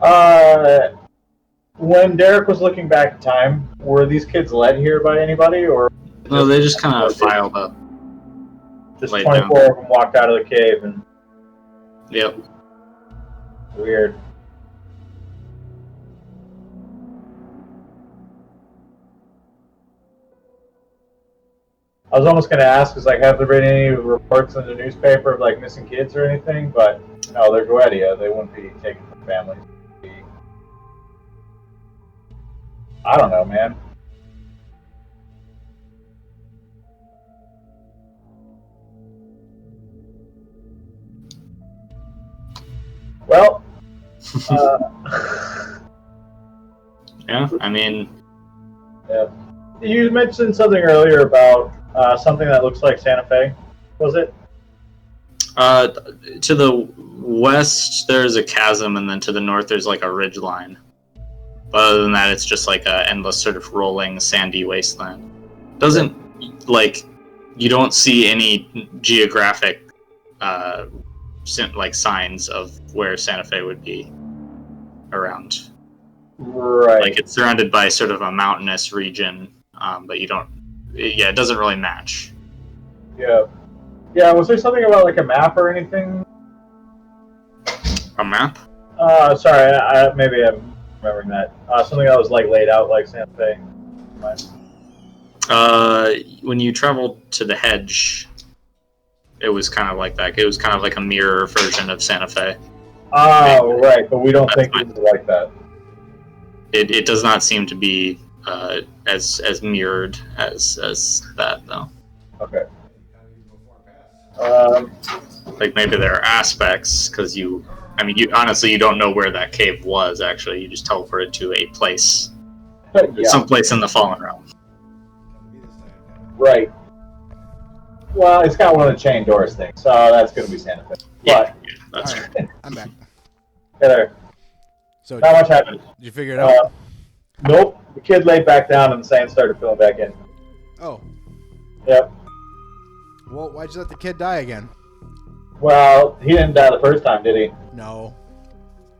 Uh, when Derek was looking back in time, were these kids led here by anybody, or No, they just kind of filed up. Just 24 of them walked out of the cave and. Yep. Weird. I was almost going to ask, is like, have there been any reports in the newspaper of like missing kids or anything? But no, they're Goetia. They wouldn't be taken from families. I don't know, man. Well, yeah, I mean, yeah. You mentioned something earlier about something that looks like Santa Fe. Was it? To the west, there's a chasm, and then to the north, there's like a ridge line. But other than that, it's just like an endless sort of rolling, sandy wasteland. Doesn't, like, you don't see any geographic, like, signs of where Santa Fe would be around. Right. Like, it's surrounded by sort of a mountainous region, but you don't, it doesn't really match. Yeah. Yeah, was there something about like a map or anything? A map? Sorry, maybe I'm remembering that. Something that was like laid out like Santa Fe. When you traveled to the hedge, it was kind of like that. It was kind of like a mirror version of Santa Fe. Oh, right, but we don't think it was like that. It does not seem to be as mirrored as that, though. Okay. Like maybe there are aspects because you honestly you don't know where that cave was. Actually, you just teleported to a place, someplace in the Fallen Realm. Right. Well, it's got one of the chain doors things, so that's going to be Santa Fe. Yeah, that's true. I'm back. Hey there. So not much happened. Did you figure it out? Nope. The kid laid back down and the sand started filling back in. Oh. Yep. Well, why'd you let the kid die again? Well, he didn't die the first time, did he? No.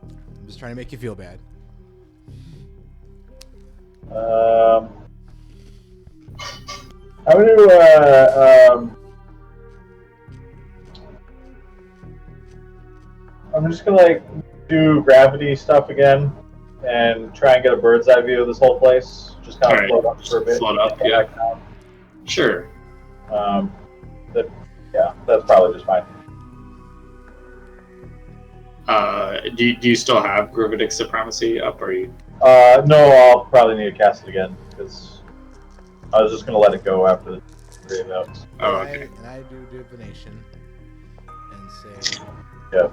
I'm just trying to make you feel bad. I'm just gonna like do gravity stuff again and try and get a bird's eye view of this whole place. Just kind of float up for a bit. Float up, yeah. Sure. That's probably just fine. Do you still have Gravitic Supremacy up, or you? No, I'll probably need to cast it again because I was just gonna let it go after the 3 notes. Oh, okay. And I do divination and say, yeah,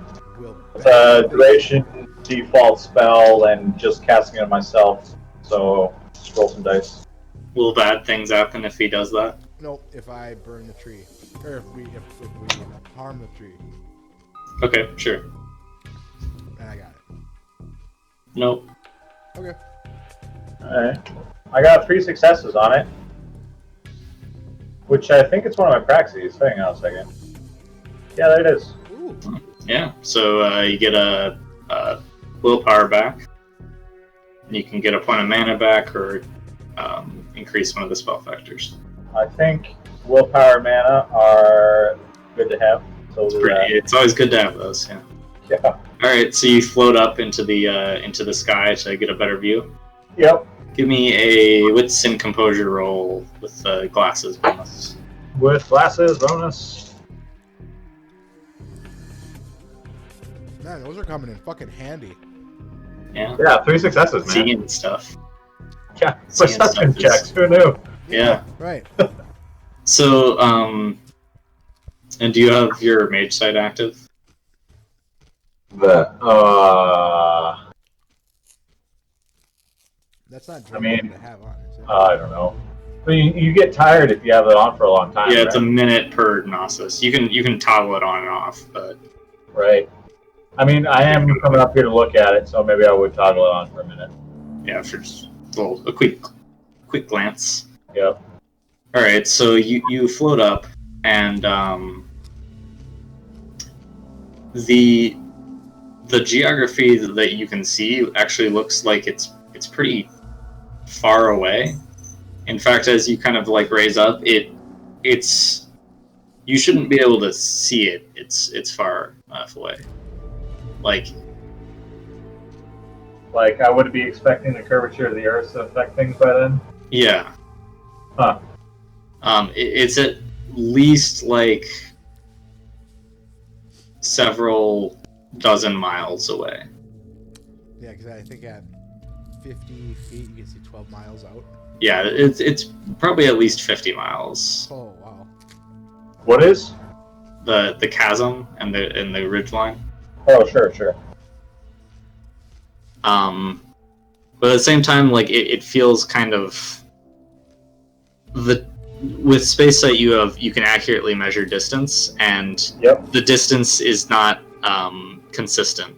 it's a duration default spell and just casting it myself. So just roll some dice. Will bad things happen if he does that? Nope. If I burn the tree, or if we harm the tree. Okay, sure. And I got it. Nope. Okay. Alright. I got 3 successes on it. Which I think it's one of my praxies. Hang on a second. Yeah, there it is. Ooh. Yeah, so you get a willpower back. You can get a point of mana back or increase one of the spell factors. I think willpower and mana are good to have. So it's always good to have those, yeah. Yeah. Alright, so you float up into the sky to get a better view. Yep. Give me a wits and composure roll with glasses bonus. With glasses bonus. Man, those are coming in fucking handy. Yeah. Yeah, 3 successes, man. Seeing stuff. Yeah, perception checks. Who knew? Yeah. Right. So, and do you have your mage site active? That's not I mean, to have on, is it? I don't know. But you get tired if you have it on for a long time. Yeah, right? it's a minute per Gnosis. You can toggle it on and off, but right. I mean, I am coming up here to look at it, so maybe I would toggle it on for a minute. Yeah, for just a quick glance. Yep. All right, so you float up, and the the geography that you can see actually looks like it's pretty far away. In fact, as you kind of like raise up, it's you shouldn't be able to see it. It's far enough away. Like I would be expecting the curvature of the Earth to affect things by then. yeah. Huh. It's at least like several dozen miles away. Yeah, because I think at 50 feet you can see 12 miles out. Yeah, it's probably at least 50 miles. Oh wow. What is? The chasm and the ridgeline. Oh, sure. But at the same time, like it feels kind of with SpaceSight you can accurately measure distance, and Yep. the distance is not consistent.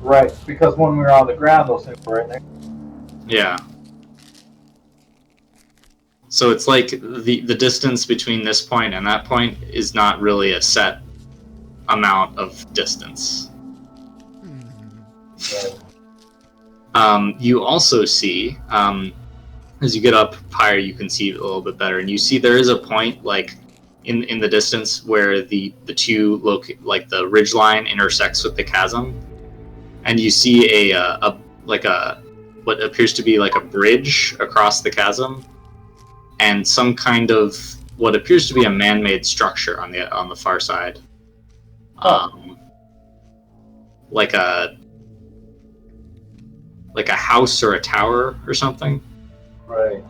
Right, because when we were on the ground, those things were right there. Yeah. So it's like the distance between this point and that point is not really a set amount of distance. Right. You also see, as you get up higher, you can see it a little bit better, and you see there is a point like in the distance where the two like the ridge line intersects with the chasm, and you see a what appears to be like a bridge across the chasm, and some kind of what appears to be a man-made structure on the far side, like a house or a tower or something. Right.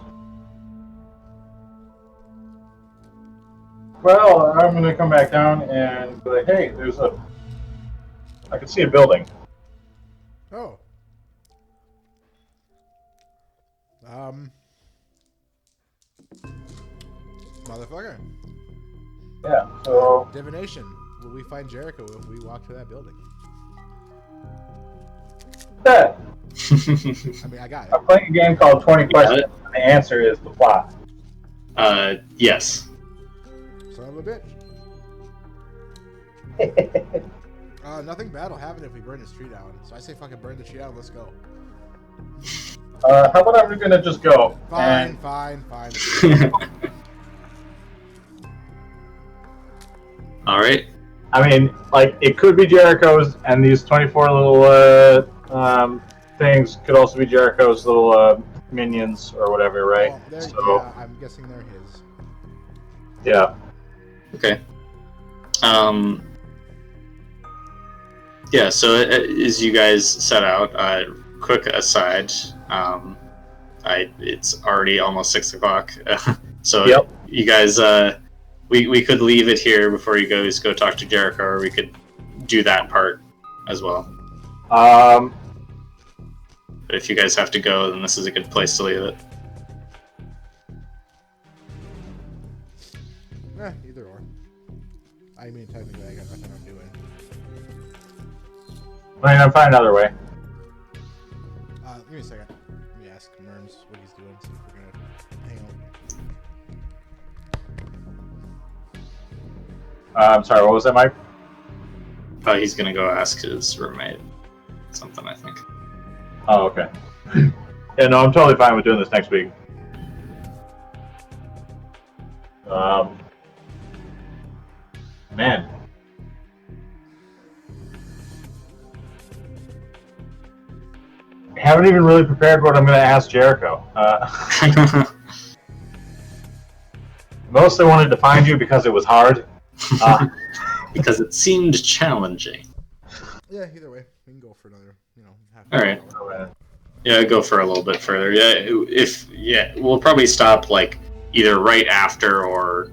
Well, I'm gonna come back down and be like, hey, I can see a building. Oh. Motherfucker. Yeah, so... Divination. Will we find Jericho if we walk to that building? Yeah. I mean, I got it. I'm playing a game called 20 Questions, and the answer is the plot. Yes. Son of a bitch. Nothing bad will happen if we burn this tree down. So I say fucking burn the tree down, let's go. How about I'm gonna just go? Fine. All right. I mean, like, it could be Jericho's, and these 24 little things could also be Jericho's little minions or whatever, right? Well, yeah, I'm guessing they're his. Yeah. Okay. Yeah, so as you guys set out, quick aside, it's already almost 6 o'clock, so Yep. you guys, we could leave it here before you guys go talk to Jericho, or we could do that part as well. But if you guys have to go, then this is a good place to leave it. Either or. I mean, technically, I got nothing I'm doing. I mean, I'm fine either way. Give me a second. Let me ask Merms what he's doing, see if we're gonna hang out. I'm sorry, what was that, Mike? He's gonna go ask his roommate something, I think. Oh, okay. Yeah, no, I'm totally fine with doing this next week. Man. I haven't even really prepared what I'm going to ask Jericho. Mostly wanted to find you because it was hard. Because it seemed challenging. Yeah, either way, we can go for another, half. All right. Yeah, go for a little bit further. Yeah, we'll probably stop like either right after or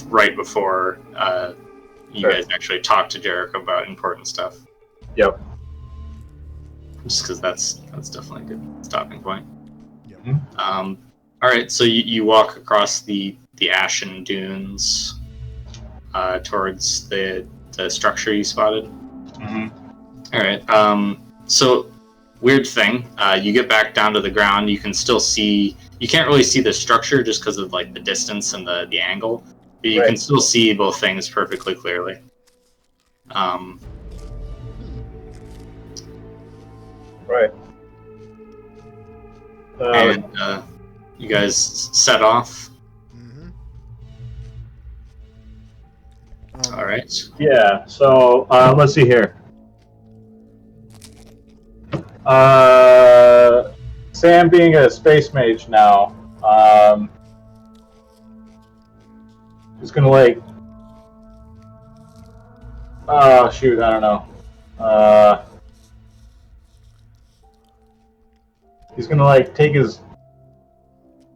right before you Sure. guys actually talk to Jericho about important stuff. Yep. Just because that's definitely a good stopping point. Yep. All right, so you walk across the ashen dunes towards the structure you spotted. Mm-hmm. All right. So weird thing. You get back down to the ground. You can still see. You can't really see the structure just because of like the distance and the angle. But you can still see both things perfectly clearly. Um, Right. and you guys set off. Mm-hmm. All right. Yeah. So let's see here. Sam being a space mage now, is gonna like. Oh shoot! I don't know. He's gonna like take his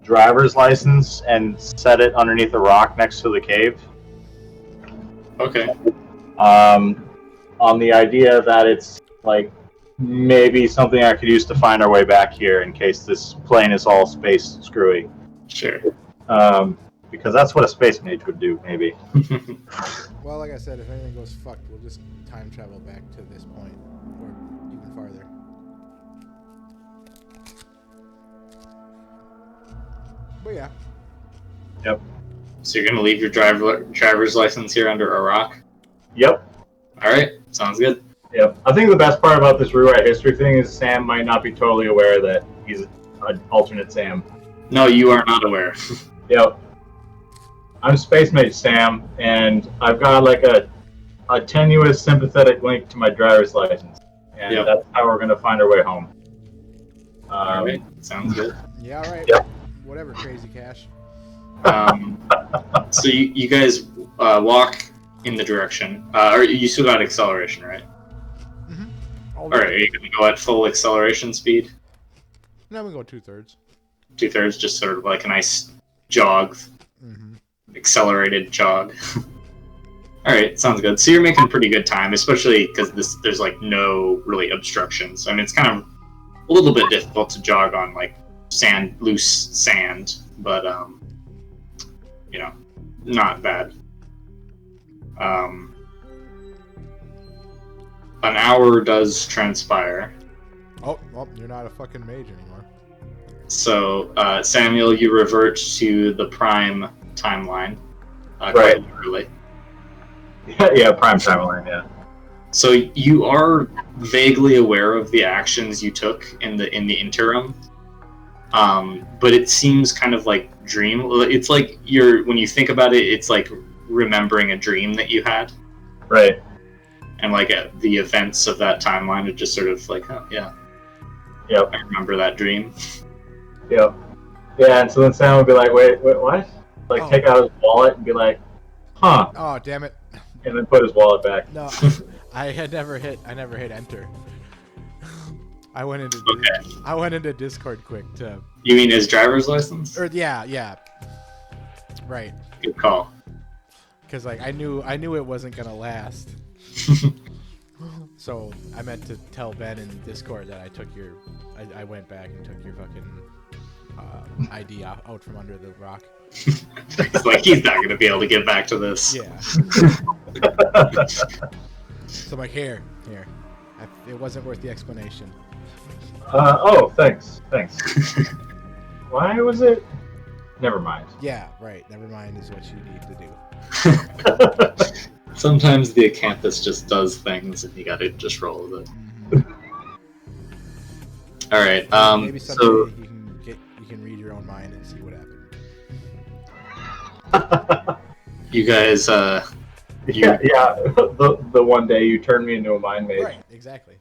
driver's license and set it underneath a rock next to the cave. Okay. On the idea that it's like maybe something I could use to find our way back here in case this plane is all space screwy. Sure. Because that's what a space mage would do, maybe. Well, like I said, if anything goes fucked, we'll just time travel back to this point, or even farther. But yeah. Yep. So you're gonna leave your driver's license here under a rock? Yep. All right. Sounds good. Yep. I think the best part about this rewrite history thing is Sam might not be totally aware that he's an alternate Sam. No, you are not aware. Yep. I'm Space Mage Sam, and I've got like a tenuous sympathetic link to my driver's license, and Yep. that's how we're gonna find our way home. All right. Sounds good. Yeah, all right. Yep. Whatever, Crazy Cash. So you guys walk in the direction. Or you still got acceleration, right? Mm-hmm. All right. Are you gonna go at full acceleration speed? Now we go 2/3. 2/3, just sort of like a nice jog, Mm-hmm. accelerated jog. All right, sounds good. So you're making pretty good time, especially because there's like no really obstructions. I mean, it's kind of a little bit difficult to jog on like loose sand, but you know, not bad. An hour does transpire. Oh, well, you're not a fucking mage anymore. So, Samuel, you revert to the prime timeline. Right. Quite literally. Yeah, prime timeline, yeah. So you are vaguely aware of the actions you took in the interim, but it seems kind of like dream. It's like when you think about it, it's like remembering a dream that you had, Right. and like the events of that timeline are just sort of like, oh yeah, Yep. I remember that dream. Yep. Yeah, and so then Sam would be like, wait, what? Like, Oh. take out his wallet and be like, huh, Oh, damn it. and then put his wallet back. No, I never hit enter. I went into Discord quick to You mean his driver's license? yeah. Right. Good call. Cuz like I knew it wasn't going to last. So, I meant to tell Ben in Discord that I went back and took your fucking ID out from under the rock. It's like he's not gonna be able to get back to this. Yeah. So I'm like, here. It wasn't worth the explanation. Oh, thanks. Why was it? Never mind. Yeah, right. Never mind is what you need to do. Sometimes the Acanthus just does things, and you gotta just roll with it. All right. Maybe someday So you can read your own mind and see what happened. you guys, Yeah. The one day you turned me into a mind mage. Right, exactly.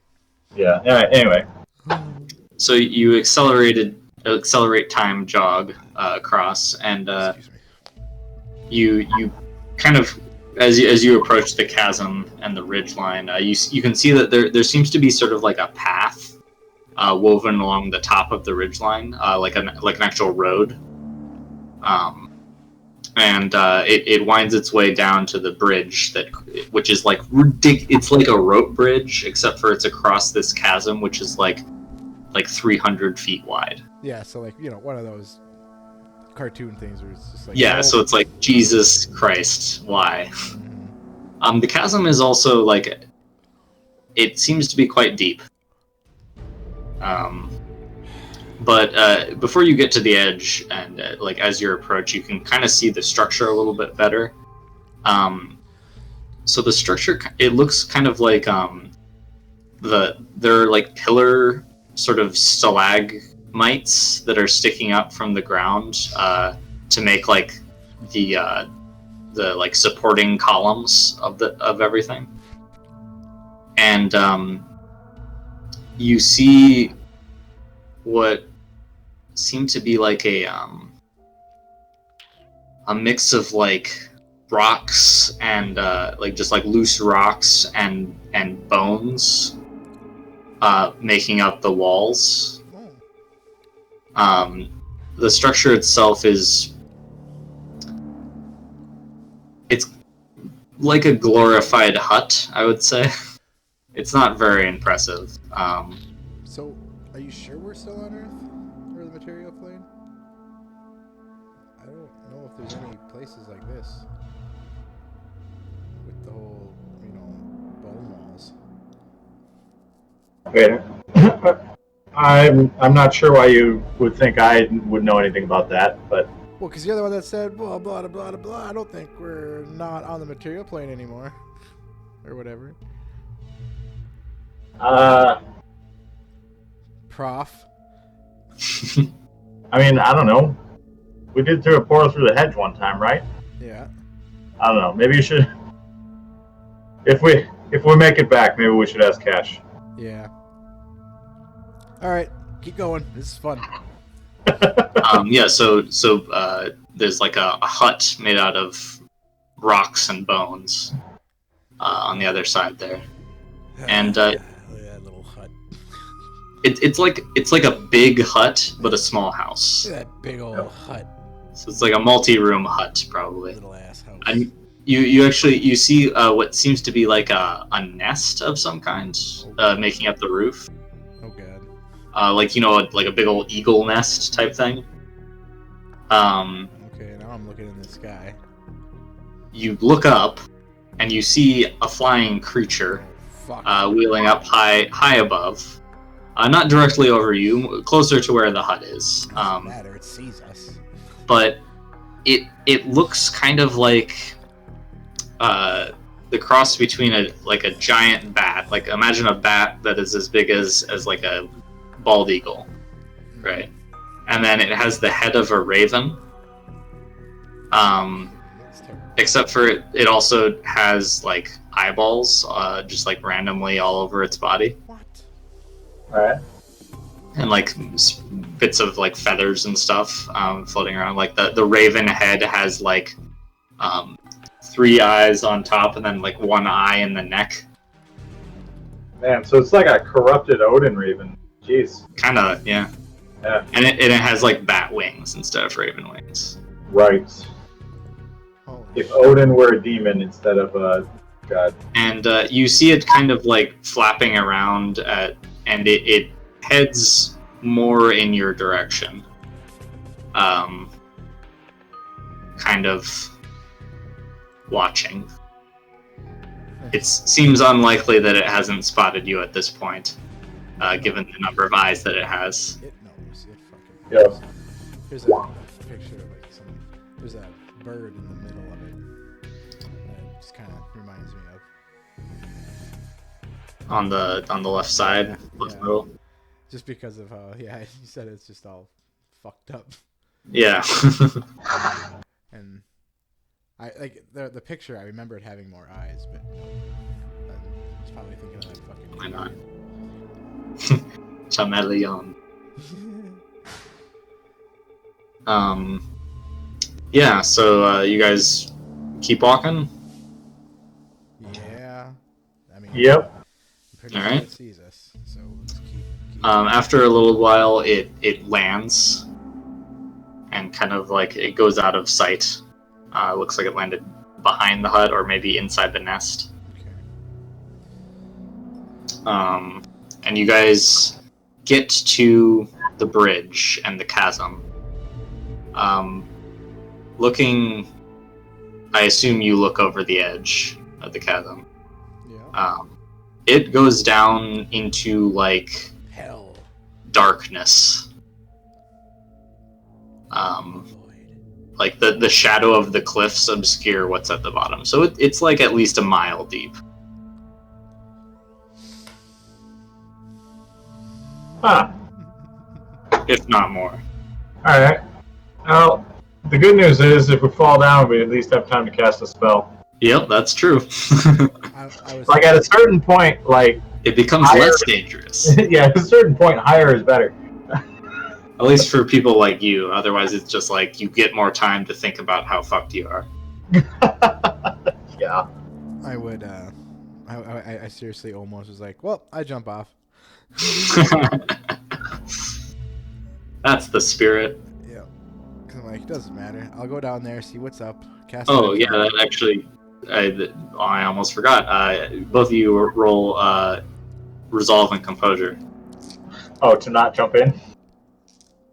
Yeah. All right. Anyway. so you accelerate time jog across, and Excuse me. you kind of as you approach the chasm and the ridge line, you can see that there seems to be sort of like a path woven along the top of the ridge line, like an actual road. And it winds its way down to the bridge which is like it's like a rope bridge, except for it's across this chasm, which is like 300 feet wide. Yeah, so like, one of those cartoon things where it's just like So it's like, Jesus Christ, why? The chasm is also like, it seems to be quite deep. But before you get to the edge, and like as you approach, you can kind of see the structure a little bit better. So the structure, it looks kind of like they're like pillar sort of stalagmites that are sticking up from the ground to make like the like supporting columns of everything. And you see what seem to be like a mix of like rocks and like just like loose rocks and bones making up the walls. The structure itself it's like a glorified hut, I would say. It's not very impressive. So, are you sure we're still on Earth? Or the material plane? I don't know if there's any places like this. With the whole, bone walls. Wait, I'm not sure why you would think I would know anything about that, but Well, because you're the one that said, blah, blah, blah, blah, blah. I don't think we're not on the material plane anymore. Or whatever. Prof. I mean, I don't know. We did through a portal through the hedge one time, right? Yeah. I don't know. Maybe you should. If we make it back, maybe we should ask Cash. Yeah. Alright, keep going. This is fun. Yeah, so there's like a hut made out of rocks and bones on the other side there, and Look at that little hut. it's like a big hut but a small house. Look at that big old hut. So it's like a multi-room hut probably. Little ass house. And you see what seems to be like a nest of some kind making up the roof. Oh god. Like like a big old eagle nest type thing. Okay, now I'm looking in the sky. You look up, and you see a flying creature Fuck. wheeling up high above, not directly over you, closer to where the hut is. Doesn't matter, it sees us. But it looks kind of like the cross between a giant bat. Like imagine a bat that is as big as like a bald eagle, right? And then it has the head of a raven. Except for it also has like eyeballs, just like randomly all over its body. What? Alright. And like bits of like feathers and stuff floating around. Like the raven head has like 3 eyes on top and then like 1 eye in the neck. Man, so it's like a corrupted Odin Raven. Jeez. Kind of, yeah. Yeah. And it has like bat wings instead of raven wings. Right. Holy If Odin were a demon instead of a god. And you see it kind of like flapping around and it heads more in your direction. Kind of watching. It seems unlikely that it hasn't spotted you at this point, given the number of eyes that it has. It knows. It fucking. Yes. Here's a picture of like there's a bird in the middle of it. That just kind of reminds me of. On the left side, left Yeah. middle. Just because of how, you said it's just all fucked up. Yeah. And I like the picture. I remember it having more eyes, but I was probably thinking of that fucking. Why not? Chameleon. Yeah, so you guys keep walking? Yeah. I mean. Yep. I'm pretty All sure right. it sees us, so let's keep. After a little while, it lands and kind of like it goes out of sight. Looks like it landed behind the hut or maybe inside the nest. Okay. And you guys get to the bridge and the chasm. Looking, I assume you look over the edge of the chasm. Yeah. It goes down into like Hell. darkness. Void. like the shadow of the cliffs obscure what's at the bottom. So it's like at least a mile deep. Huh. If not more. Alright. Well, the good news is if we fall down, we at least have time to cast a spell. Yep, that's true. I was Like, at a certain point, like, It becomes Higher. less dangerous. yeah, at a certain point, higher is better. At least for people like you. Otherwise, it's just like you get more time to think about how fucked you are. Yeah. I would. I seriously almost was like, well, I jump off. That's the spirit. Yeah. Cause I'm like, it doesn't matter. I'll go down there, see what's up. Cast. Oh it. yeah, that actually, I almost forgot. Both of you roll resolve and composure. Oh, to not jump in?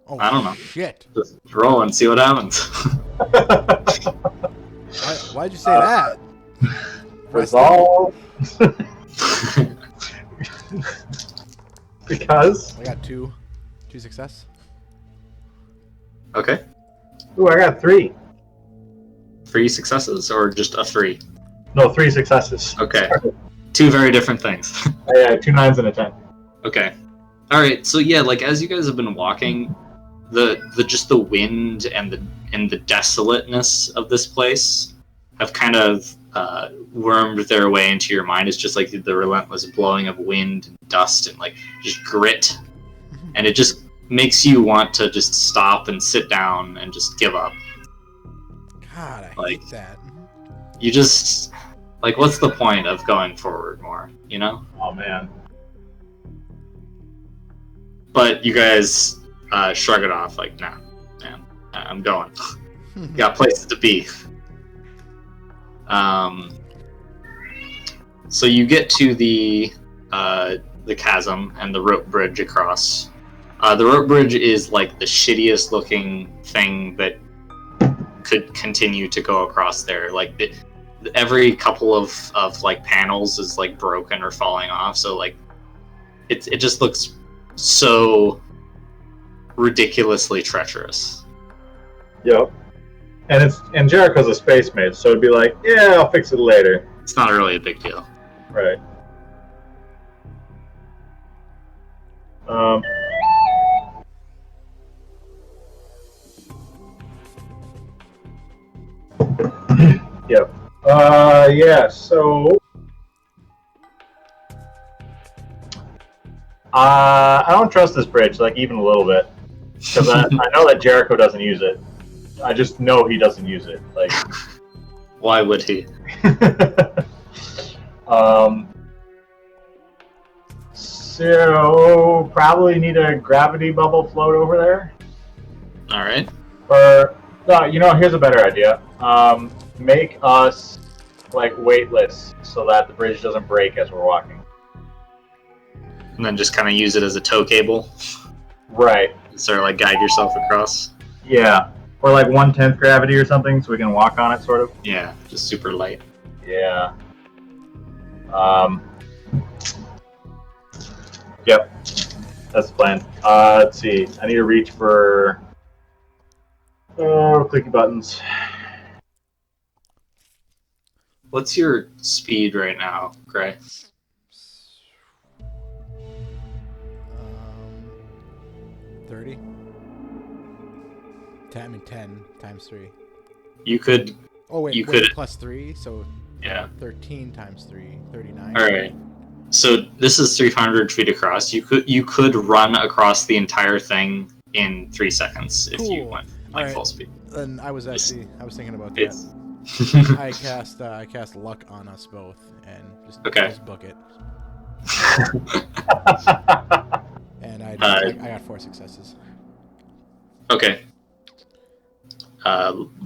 Oh, I don't know. Shit. Just roll and see what happens. Why'd you say that? Resolve. Because? I got two success. Okay, Ooh, I got 3. 3 successes or just a 3? No, 3 successes. Okay, 2 very different things. Yeah, 2 9s and a 10. Okay. All right. So yeah, like as you guys have been walking, the just the wind and the desolateness of this place have kind of wormed their way into your mind. It's just like the relentless blowing of wind and dust and like just grit, and it just makes you want to just stop and sit down and just give up. God, I Like- hate that. You just like, what's the point of going forward more? You know? Oh, man. But you guys shrug it off, like, nah, man, I'm going. Got places to be. So you get to the chasm and the rope bridge across. The rope bridge is like the shittiest looking thing that could continue to go across there. Like every couple of like panels is like broken or falling off. So like it just looks so ridiculously treacherous. Yep. And Jericho's a space mage, so it'd be like, yeah, I'll fix it later. It's not really a big deal. Right. Yep. Yeah, so I don't trust this bridge, like, even a little bit. Because I know that Jericho doesn't use it. I just know he doesn't use it. Like, Why would he? so probably need a gravity bubble float over there. All right. Or, here's a better idea. Make us like weightless so that the bridge doesn't break as we're walking. And then just kind of use it as a tow cable. Right. Sort of like guide yourself across. Yeah. Or like 1/10 gravity or something, so we can walk on it, sort of. Yeah, just super light. Yeah. Yep. That's the plan. Let's see. I need to reach for clicky buttons. What's your speed right now, Gray? 30. 10 times 3. You could. Oh wait, You wait, could- plus 3, so Yeah. 13 times 3, 39. All right. So this is 300 feet across. You could run across the entire thing in 3 seconds if you Cool. went like Alright. full speed. And I was thinking about that. It's I cast luck on us both and just book it. And I got 4 successes. okay.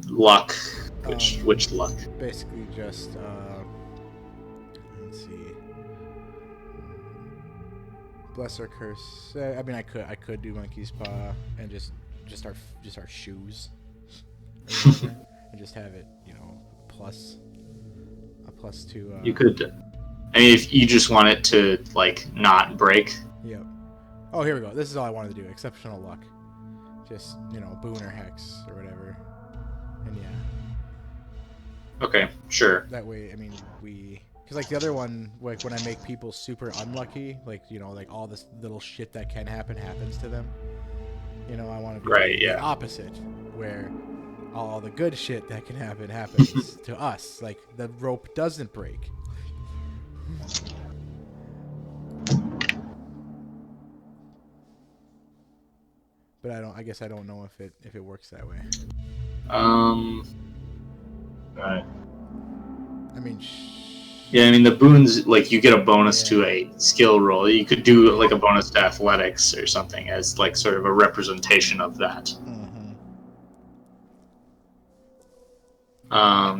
Luck. Which luck? Basically just let's see. Bless or curse. I mean, I could do monkey's paw and just our shoes, and just have it, a plus 2. You could. I mean, if you just want it to like not break. Yep. Oh, here we go. This is all I wanted to do. Exceptional luck. Just boon or hex or whatever. And yeah, Okay, sure. that way, I mean, because like the other one, like when I make people super unlucky, like like all this little shit that can happen happens to them. I want to do Right, the yeah. opposite, where all the good shit that can happen happens to us. Like the rope doesn't break. But I guess I don't know if it works that way. Right. I mean, Yeah, I mean the boons, like you get a bonus Yeah. to a skill roll. You could do like a bonus to athletics or something as like sort of a representation of that.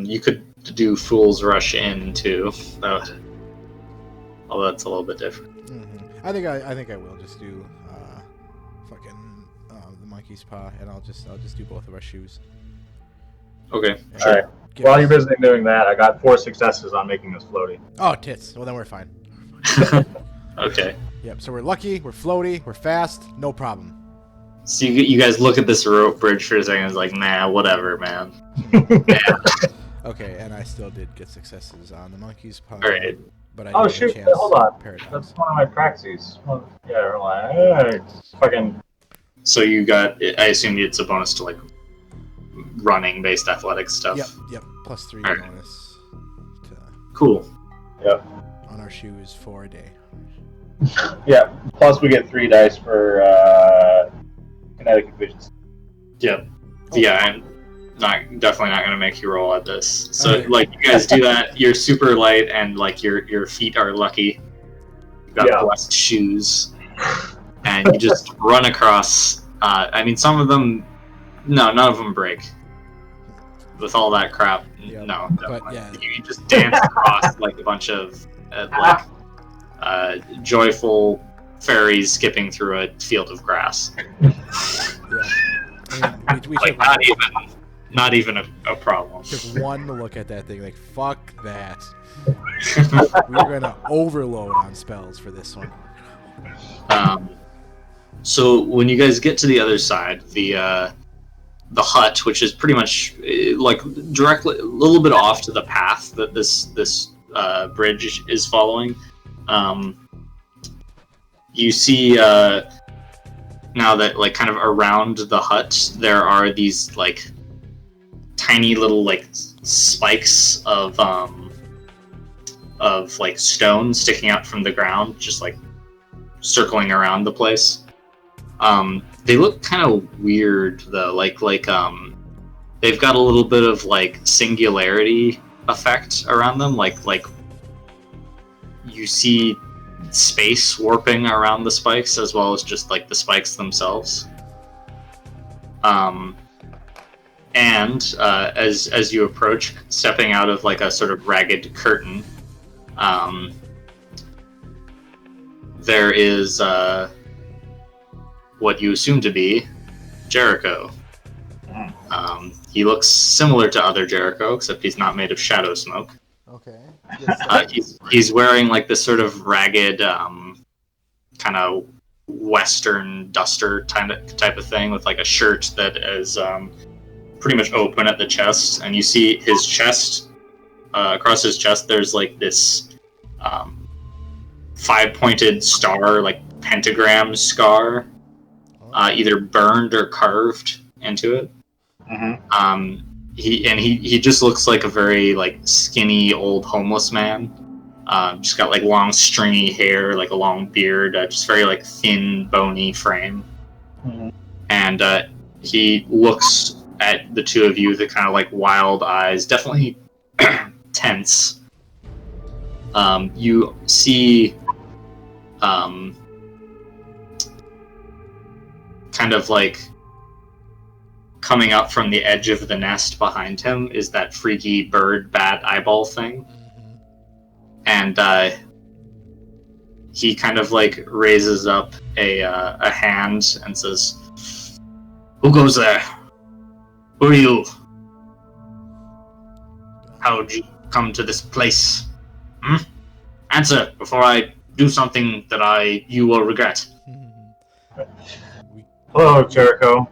You could do Fool's Rush in too. Although that's a little bit different. I think I will just do fucking the monkey's paw, and I'll just do both of our shoes. Okay, And All right. give While us- you're busy doing that, I got 4 successes on making this floaty. Oh, tits. Well, then we're fine. Okay. Yep. So we're lucky. We're floaty. We're fast. No problem. So you guys look at this rope bridge for a second. It's like, nah, whatever, man. Okay, and I still did get successes on the monkey's paw. Alright. But I Oh, didn't get a shoot, chance hold on. Paradox. That's one of my praxies. Well, yeah, like, fucking. So you got. I assume it's a bonus to like running based athletic stuff. Yep. Plus 3 Alright. bonus Cool. on our shoes for a day. Yeah. Plus, we get 3 dice for kinetic efficiency. Yeah. Oh. Yeah, I'm definitely not gonna make you roll at this. So Alright. like you guys do that, you're super light and like your feet are lucky. You've got Yeah. blessed shoes. And you just run across I mean some of them none of them break. With all that crap. Yeah, No. but definitely. yeah. You just dance across like a bunch of joyful fairies skipping through a field of grass. Yeah. I mean, we Like not even a problem. took one look at that thing. Like, fuck that. We're gonna overload on spells for this one. So when you guys get to the other side, the hut, which is pretty much like directly a little bit off to the path that this bridge is following, you see now that like kind of around the hut there are these like tiny little like spikes of like stone sticking out from the ground, just like circling around the place. They look kind of weird though, like they've got a little bit of like singularity effect around them, like you see space warping around the spikes as well as just like the spikes themselves. And as you approach, stepping out of like a sort of ragged curtain, there is what you assume to be Jericho. He looks similar to other Jericho, except he's not made of shadow smoke. Okay. He's wearing like this sort of ragged, kind of Western duster type of thing with like a shirt that is pretty much open at the chest, and you see his chest. Across his chest, there's like this 5-pointed star, like pentagram scar, either burned or carved into it. Mm-hmm. He just looks like a very like skinny old homeless man. Just got like long stringy hair, like a long beard, just very like thin bony frame. Mm-hmm. And he looks at the two of you with the kind of like wild eyes, definitely tense. You see kind of like coming up from the edge of the nest behind him is that freaky bird bat eyeball thing. And he kind of like raises up a hand and says, "Who goes there? Who are you? How'd you come to this place? Answer before I do something that you will regret." Hello, Jericho.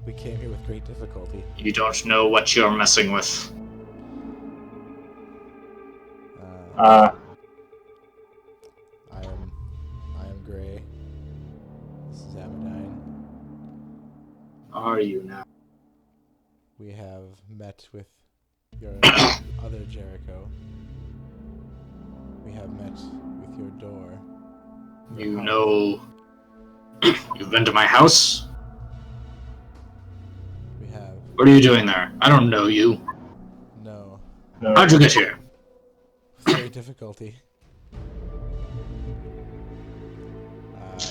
We came here with great difficulty. You don't know what you're messing with. I am Gray. This is Amadine. Are you now? We have met with your other Jericho. We have met with your door. You know... You've been to my house? We have. What are you doing there? I don't know you. No. How'd you get here? With great difficulty.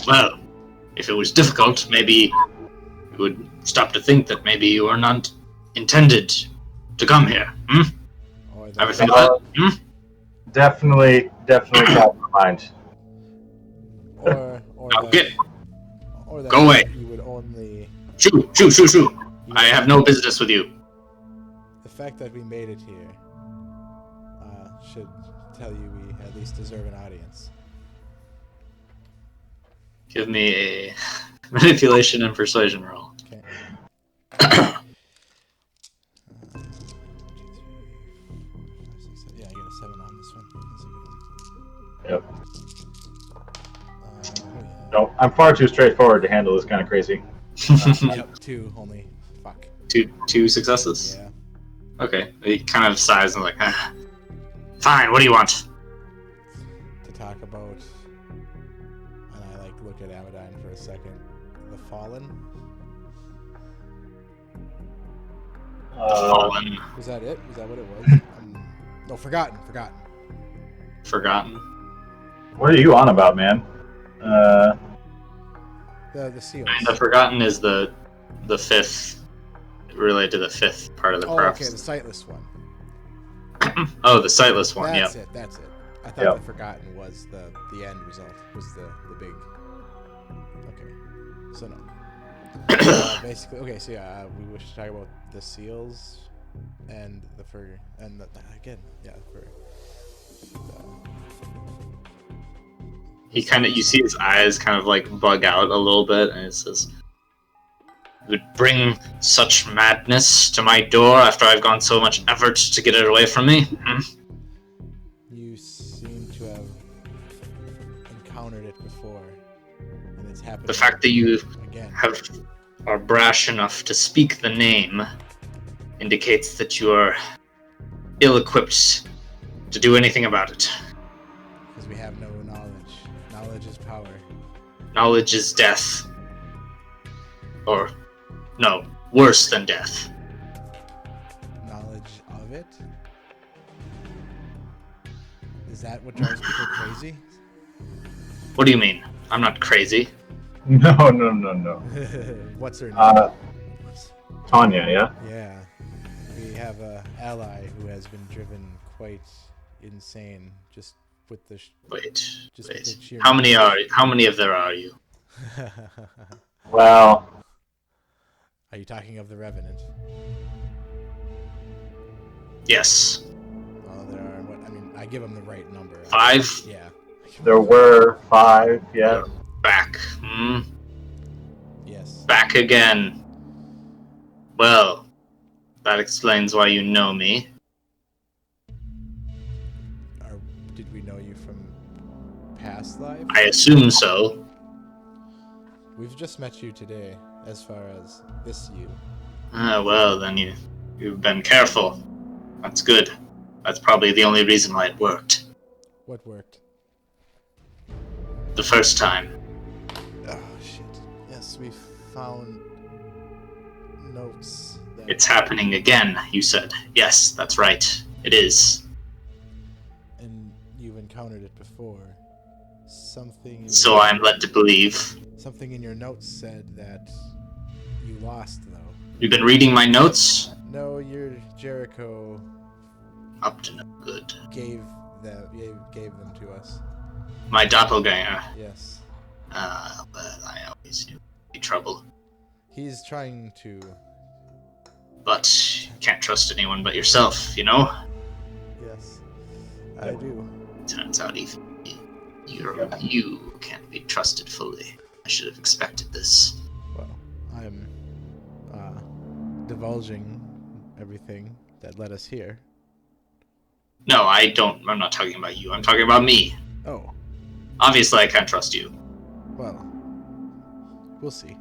Well, if it was difficult, maybe you would stop to think that maybe you were not intended to come here. Or that, Ever think of that? Definitely top of mind. or Okay. or that Go away. You would only. Shoo! I have no business with you. The fact that we made it here should tell you we at least deserve an audience. Give me a manipulation and persuasion roll. Okay. 1, 2, 3, 4, 5, 6, 7. Yeah, I get a 7 on this one. That's a good one. Yep. Yeah. No, I'm far too straightforward to handle this kind of crazy. Yep, 2 only. Fuck. Two successes? Yeah. Okay. He kind of sighs and like, fine, what do you want? To talk about, and I like look at Amadine for a second. The Fallen. Fallen. Was that it? Was that what it was? No, Forgotten. Forgotten. What are you on about, man? The seals. The Forgotten is the fifth, related to the fifth part of the Oh, prophecy. okay, the sightless one. Oh, the sightless one, That's yep. it. That's it. I thought Yep. the Forgotten was the end result. Was the big. Okay. So no. Basically, okay. So yeah, we wish to talk about the seals and the fur and again, yeah, fur. He kind of, you see his eyes kind of like bug out a little bit, and it says, "You would bring such madness to my door after I've gone so much effort to get it away from me? You seem to have encountered it before, and it's happened. The fact that you again. are brash enough to speak the name indicates that you are ill-equipped to do anything about it. Because we have no knowledge. Knowledge is power. Knowledge is death. Or, no, worse than death. Knowledge of it? Is that what drives people crazy? What do you mean? I'm not crazy. No. What's her name? Tanya, yeah? Yeah. We have a ally who has been driven quite insane just with the Wait. with the sheer How many of there are you? Well, Are you talking of the Revenant? Yes. Well, there are what I mean, I give him the right number. 5? Yeah. there were 5, yeah. Back. Yes. Back again. Well, that explains why you know me. Did we know you from past life? I assume so. We've just met you today, as far as this you. Well, then you've been careful. That's good. That's probably the only reason why it worked. What worked? The first time. Oh, shit. Yes, we found notes. That... It's happening again, you said. Yes, that's right. It is. And you've encountered it before. Something... So I'm led to believe. Something in your notes said that you lost, though. You've been reading my notes? No, your Jericho Up to no good. gave them to us. My doppelganger. Yes. Well, I always knew there'd be trouble. He's trying to... But you can't trust anyone but yourself, you know? Yes, I do. Turns out even you can't be trusted fully. I should have expected this. Well, I'm divulging everything that led us here. No, I don't. I'm not talking about you. I'm talking about me. Oh, Obviously, I can't trust you. well, we'll see.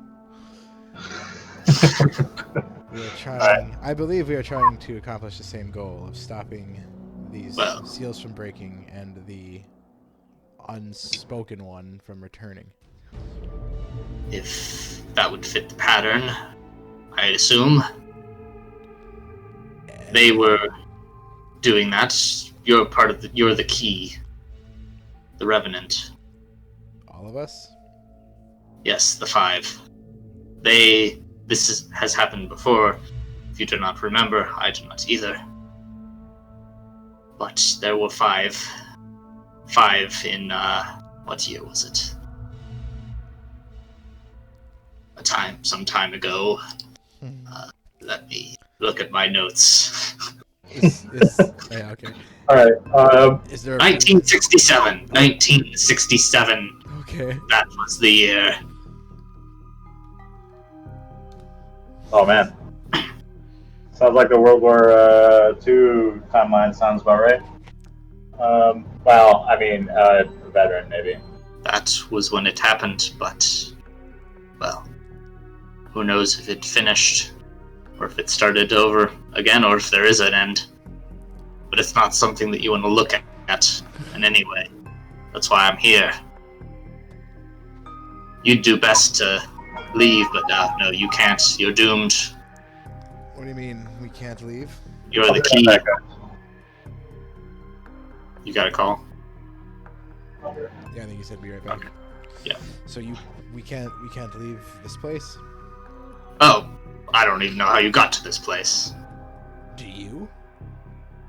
We are trying. I believe we are trying to accomplish the same goal of stopping these Well. seals from breaking and the unspoken one from returning. If that would fit the pattern, I assume. They were doing that. You're part of the. You're the key. The Revenant. All of us? Yes, the 5. Has happened before. If you do not remember, I do not either. But there were 5. 5 in, what year was it? Some time ago. Let me look at my notes. Yeah, okay. All right. Is there a 1967. 1967. Okay. That was the year. Oh man. Sounds like the World War II timeline. Sounds about right. Well, I mean, a veteran maybe. That was when it happened, but, well, who knows if it finished, or if it started over again, or if there is an end. But it's not something that you want to look at in any way. That's why I'm here. You'd do best to leave, but no, you can't. You're doomed. What do you mean we can't leave? You're the key. You got a call? Yeah, I think you said be right back. Okay. Yeah. So we can't leave this place? Oh, I don't even know how you got to this place. Do you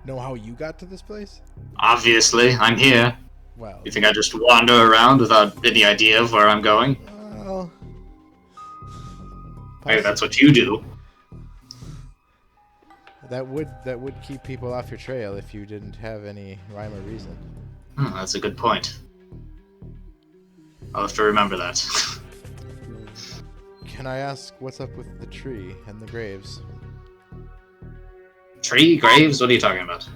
know how you got to this place? Obviously, I'm here. Well, You think I just wander around without any idea of where I'm going? well, Maybe that's what you do. that would keep people off your trail if you didn't have any rhyme or reason. That's a good point. I'll have to remember that. Can I ask what's up with the tree and the graves? Tree? Graves? What are you talking about?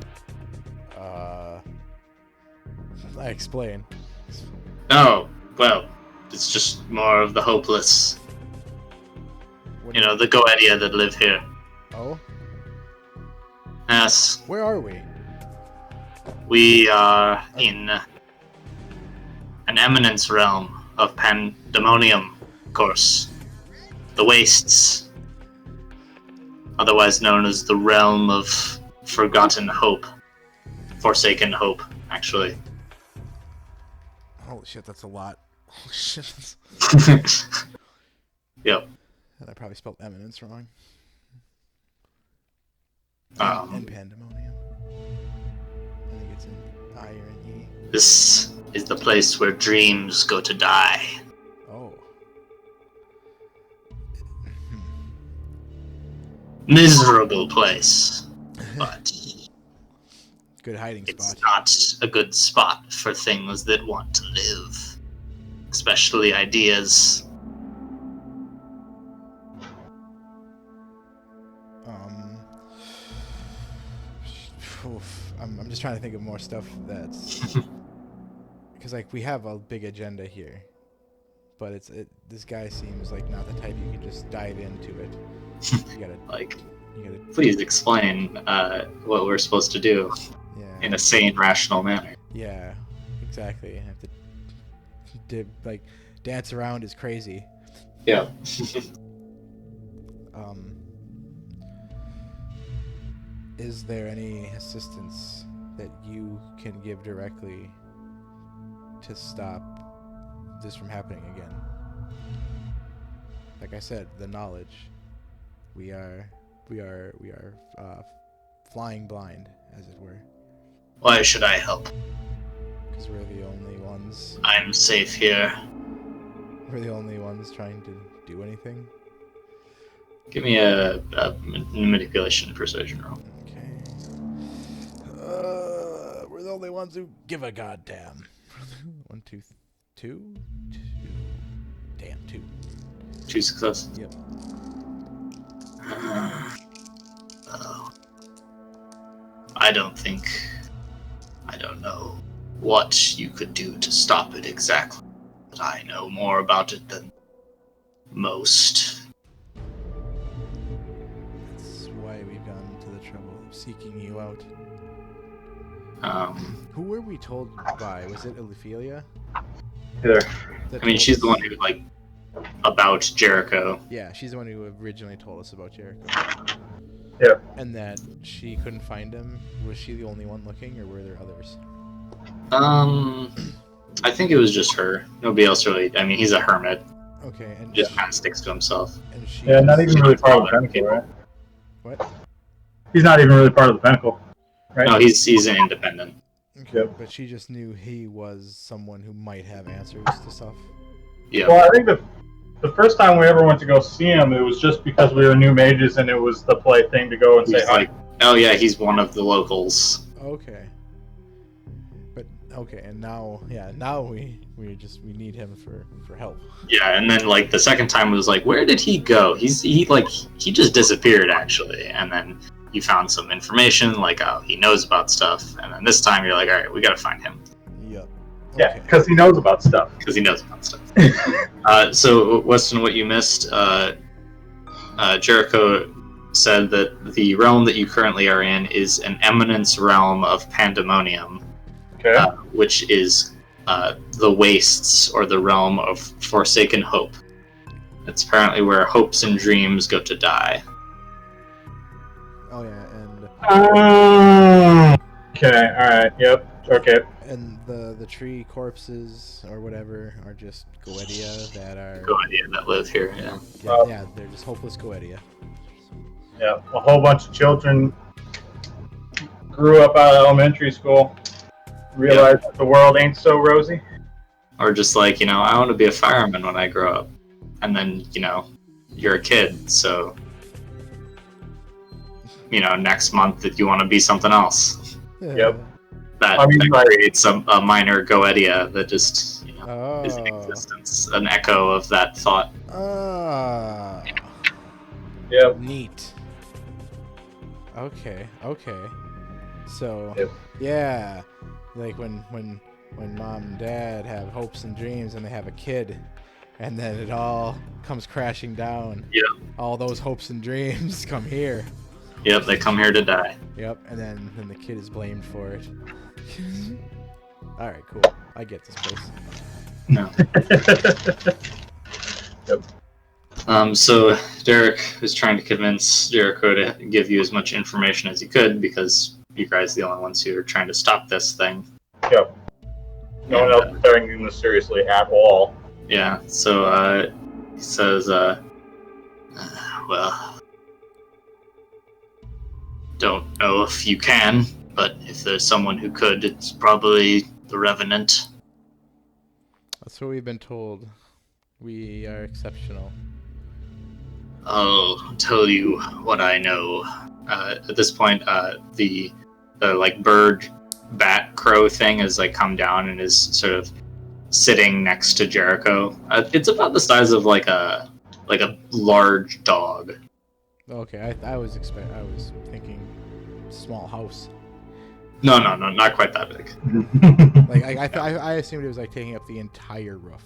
I explain. Oh, well, it's just more of the hopeless. What You know, the Goetia that live here. Oh, Yes, where are we? we are in an eminence realm of pandemonium, of course. The Wastes. Otherwise known as the realm of forgotten hope. Forsaken hope, actually. Holy shit, that's a lot. Holy shit. Yep. And I probably spelled eminence wrong. Um, And pandemonium. I think it's an I or an E. this is the place where dreams go to die. Oh. Miserable place, but Good hiding it's spot. not a good spot for things that want to live, especially ideas. I'm just trying to think of more stuff that's because like we have a big agenda here, but this guy seems like not the type you can just dive into it. You gotta Please explain what we're supposed to do yeah in a sane, rational manner. yeah exactly. I have to like dance around is crazy. Yeah. Is there any assistance that you can give directly to stop this from happening again? Like I said, the knowledge. We are flying blind, as it were, Why should I help? because we're the only ones. I'm safe here. We're the only ones trying to do anything. Give me a manipulation and persuasion roll. Okay. We're the only ones who give a goddamn. 1, 2, 2. Damn, 2. 2 success. Yep. I don't know what you could do to stop it exactly. But I know more about it than most. That's why we've gone to the trouble of seeking you out. Who were we told by? Was it Ophelia? Either. That I mean, told she's the us- one who, like, about Jericho. Yeah, she's the one who originally told us about Jericho. Yep. And that she couldn't find him. Was she the only one looking, or were there others? I think it was just her. Nobody else really. I mean, he's a hermit. Okay, and Just kind of sticks to himself. and she. Yeah, not even She really doesn't part of the bother Pinnacle, right? What? He's not even really part of the Pinnacle, right? No, he's an independent. Okay, Yep. but she just knew he was someone who might have answers to stuff. Yeah. Well, I think the first time we ever went to go see him, it was just because we were new mages and it was the play thing to go and say He's hi. like, oh yeah, he's one of the locals. Okay. But okay, and now we need him for help. Yeah, and then like the second time was like, where did he go? He just disappeared actually, and then you found some information like, oh, he knows about stuff, and then this time you're like, all right, we gotta find him Yep. Yeah, Okay. because he knows about stuff. because he knows about stuff. So Weston, what you missed, Jericho said that the realm that you currently are in is an eminence realm of pandemonium, Okay. which is the wastes or the realm of forsaken hope. It's apparently where hopes and dreams go to die. Oh yeah, Okay. All right. Yep. Okay. and the tree corpses or whatever are just Goetia that are Go idea that live here. Yeah. yeah, they're just hopeless Goetia. Yeah. A whole bunch of children grew up out of elementary school, realized that the world ain't so rosy. Or just like, I want to be a fireman when I grow up, and then you're a kid, so next month that you want to be something else. Yep. That, I mean, that like- creates a minor Goetia that just Oh. is in existence, an echo of that thought. Ah. Yep. Neat. Okay. So, Yep. yeah, like when mom and dad have hopes and dreams and they have a kid, and then it all comes crashing down. Yep. All those hopes and dreams come here. Yep, they come here to die. Yep, and then the kid is blamed for it. All right, cool. I get this place. No. So Derek was trying to convince Jericho to give you as much information as he could because you guys are the only ones who are trying to stop this thing. Yep. No one else is taking this seriously at all. Yeah, so he says, well, don't know if you can, but if there's someone who could, it's probably the Revenant. That's what we've been told. We are exceptional. I'll tell you what I know. At this point, the like bird, bat, crow thing has like come down and is sort of sitting next to Jericho. It's about the size of like a large dog. Okay, I was thinking small house. No, not quite that big. Like I assumed it was like taking up the entire roof.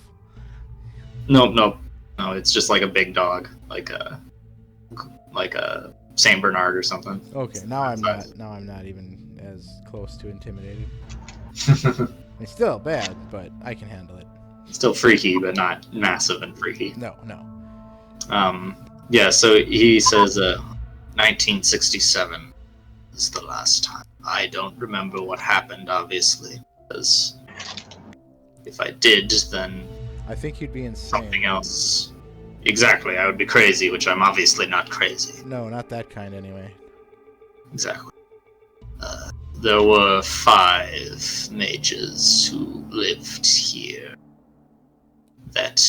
No, it's just like a big dog, like a Saint Bernard or something. Okay, now I'm not even as close to intimidated. It's still bad, but I can handle it. Still freaky, but not massive and freaky. No. Yeah, so he says 1967 is the last time. I don't remember what happened, obviously, because if I did, then I think you'd be insane. something else. Exactly, I would be crazy, which I'm obviously not crazy. No, not that kind anyway. Exactly. There were 5 mages who lived here that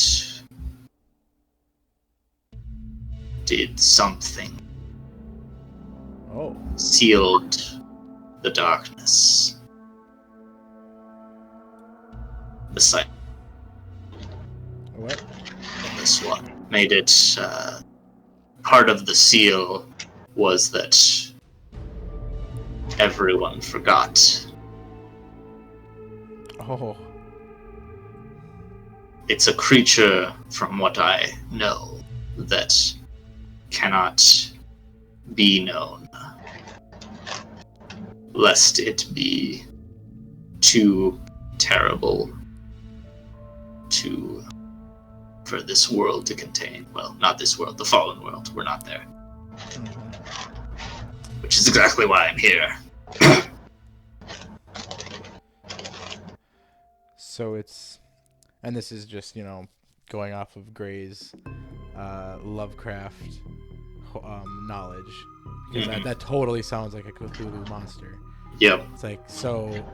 did something. Oh. Sealed the darkness. The sight What? of this one made it part of the seal was that everyone forgot. Oh. It's a creature, from what I know, that cannot be known, lest it be too terrible for this world to contain. Well, not this world, the fallen world. We're not there. Which is exactly why I'm here. So it's, and this is just, going off of Gray's Lovecraft knowledge. Because that totally sounds like a Cthulhu monster. Yep. It's like, so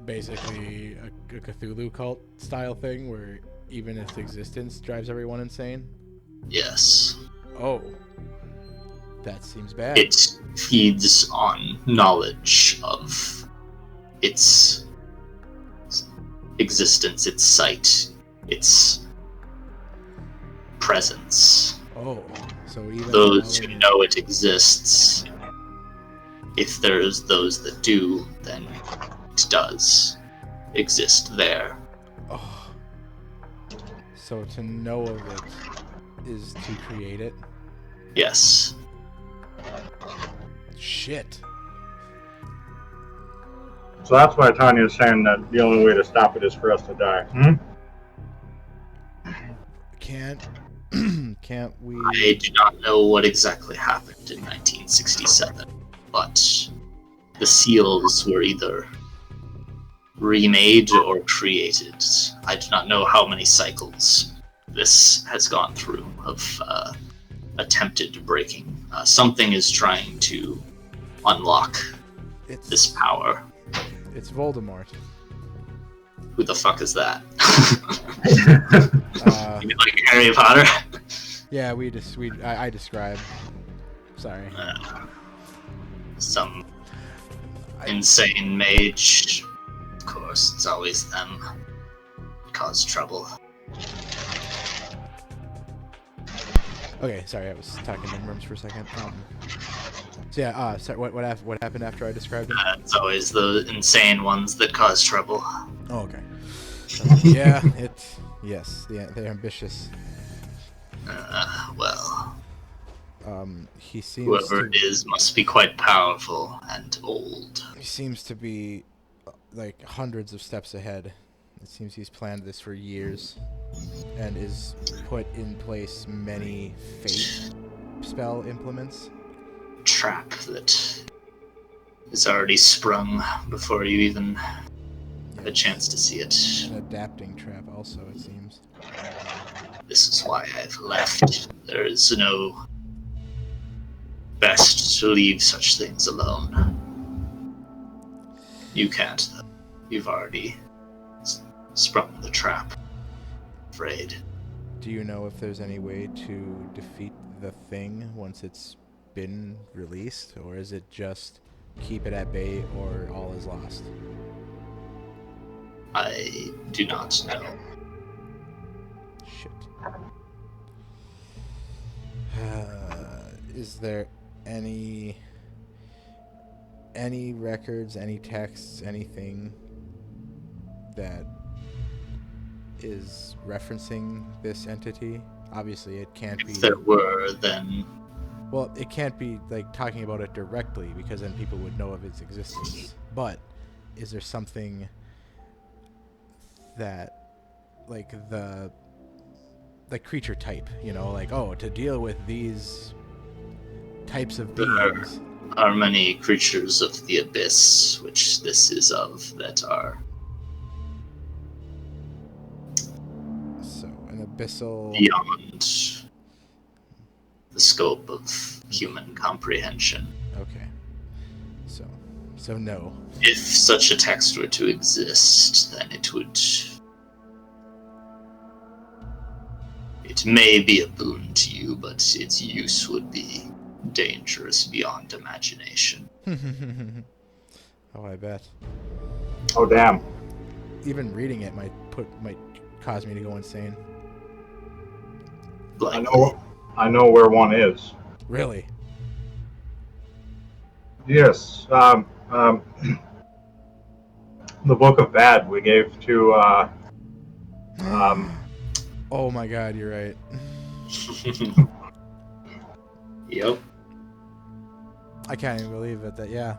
basically a Cthulhu cult style thing where even its existence drives everyone insane? Yes. Oh. That seems bad. It feeds on knowledge of its existence, its sight, its presence. Oh. So even Those who know it exists, if there's those that do, then it does exist there. Oh. So to know of it is to create it? Yes. Shit. So that's why Tanya's saying that the only way to stop it is for us to die. Can't we... I do not know what exactly happened in 1967, but the seals were either remade or created. I do not know how many cycles this has gone through of attempted breaking. Something is trying to unlock this power. It's Voldemort. Who the fuck is that? You mean like Harry Potter? Yeah, I described. Sorry. Some insane mage. Of course, it's always them. Cause trouble. Okay, sorry, I was talking in rooms for a second. So yeah, sorry, what happened after I described it? It's always the insane ones that cause trouble. Oh, okay. Yeah, yes, they're ambitious. Well, he seems whoever it is must be quite powerful and old. He seems to be like hundreds of steps ahead. It seems he's planned this for years and is put in place many fate spell implements. Trap that is already sprung before you even have a chance to see it. An adapting trap also, it seems. This is why I've left. There is no best to leave such things alone. You can't, though. You've already sprung the trap. Afraid. Do you know if there's any way to defeat the thing once it's been released, or is it just keep it at bay or all is lost? I do not know. Shit. Is there any records, any texts, anything that is referencing this entity? Obviously, it can't be. If there were, then Well, it can't be like talking about it directly because then people would know of its existence. But is there something that, like the creature type, like, oh, to deal with these types of beings? there are many creatures of the abyss, which this is of, that are So an abyssal. beyond the scope of human comprehension. Okay. So no. If such a text were to exist, then it may be a boon to you, but its use would be dangerous beyond imagination. Oh, I bet. Oh, damn. Even reading it might cause me to go insane. I know where one is. Really? Yes. The Book of Bad we gave to. Oh my god, you're right. Yep. I can't even believe it. That yeah.